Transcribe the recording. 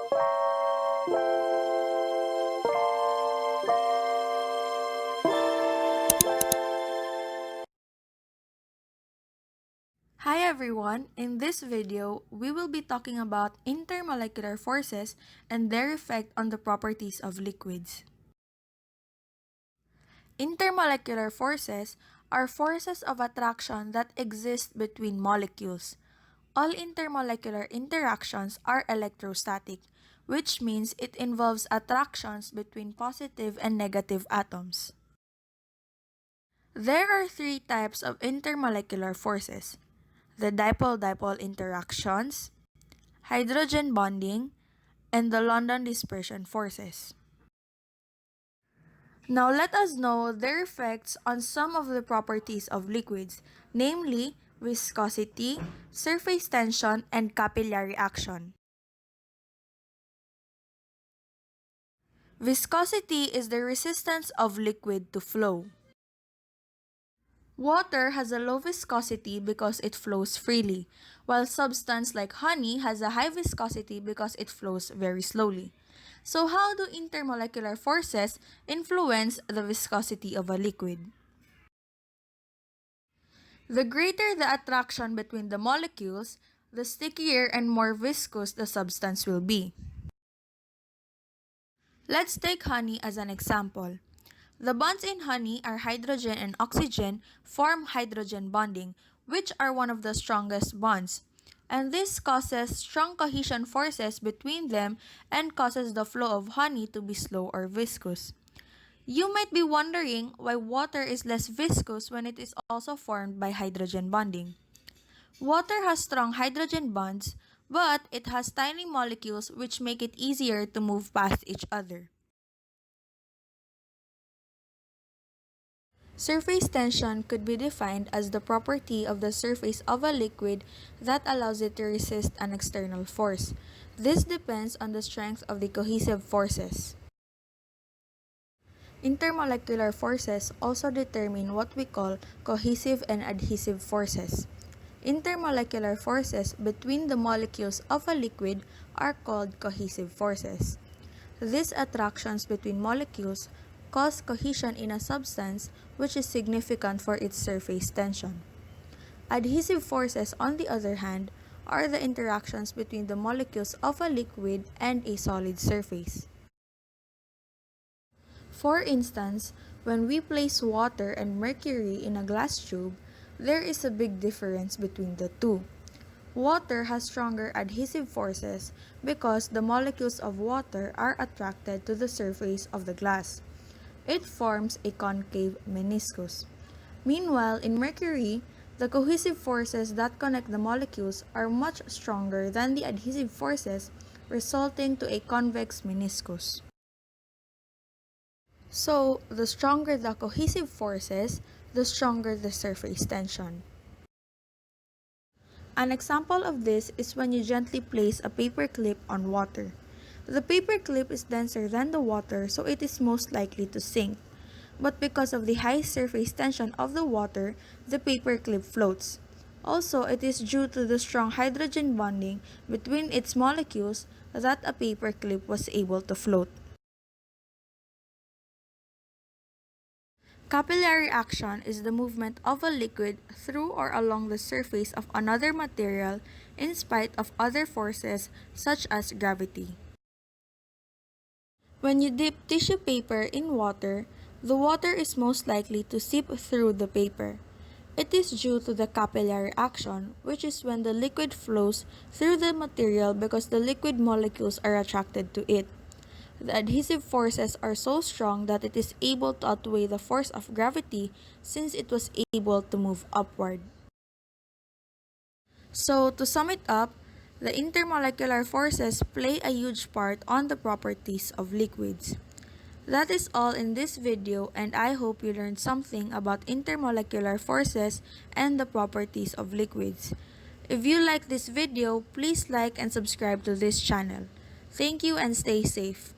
Hi everyone! In this video, we will be talking about intermolecular forces and their effect on the properties of liquids. Intermolecular forces are forces of attraction that exist between molecules. All intermolecular interactions are electrostatic, which means it involves attractions between positive and negative atoms. There are three types of intermolecular forces: the dipole-dipole interactions, hydrogen bonding, and the London dispersion forces. Now let us know their effects on some of the properties of liquids, namely viscosity, surface tension, and capillary action. Viscosity is the resistance of liquid to flow. Water has a low viscosity because it flows freely, while substance like honey has a high viscosity because it flows very slowly. So how do intermolecular forces influence the viscosity of a liquid? The greater the attraction between the molecules, the stickier and more viscous the substance will be. Let's take honey as an example. The bonds in honey are hydrogen and oxygen form hydrogen bonding, which are one of the strongest bonds. And this causes strong cohesion forces between them and causes the flow of honey to be slow or viscous. You might be wondering why water is less viscous when it is also formed by hydrogen bonding. Water has strong hydrogen bonds, but it has tiny molecules which make it easier to move past each other. Surface tension could be defined as the property of the surface of a liquid that allows it to resist an external force. This depends on the strength of the cohesive forces. Intermolecular forces also determine what we call cohesive and adhesive forces. Intermolecular forces between the molecules of a liquid are called cohesive forces. These attractions between molecules cause cohesion in a substance, which is significant for its surface tension. Adhesive forces, on the other hand, are the interactions between the molecules of a liquid and a solid surface. For instance, when we place water and mercury in a glass tube, there is a big difference between the two. Water has stronger adhesive forces because the molecules of water are attracted to the surface of the glass. It forms a concave meniscus. Meanwhile, in mercury, the cohesive forces that connect the molecules are much stronger than the adhesive forces, resulting to a convex meniscus. So, the stronger the cohesive forces, the stronger the surface tension. An example of this is when you gently place a paper clip on water. The paper clip is denser than the water, so it is most likely to sink. But because of the high surface tension of the water, the paper clip floats. Also, it is due to the strong hydrogen bonding between its molecules that a paper clip was able to float. Capillary action is the movement of a liquid through or along the surface of another material in spite of other forces such as gravity. When you dip tissue paper in water, the water is most likely to seep through the paper. It is due to the capillary action, which is when the liquid flows through the material because the liquid molecules are attracted to it. The adhesive forces are so strong that it is able to outweigh the force of gravity since it was able to move upward. So, to sum it up, the intermolecular forces play a huge part on the properties of liquids. That is all in this video, and I hope you learned something about intermolecular forces and the properties of liquids. If you like this video, please like and subscribe to this channel. Thank you and stay safe.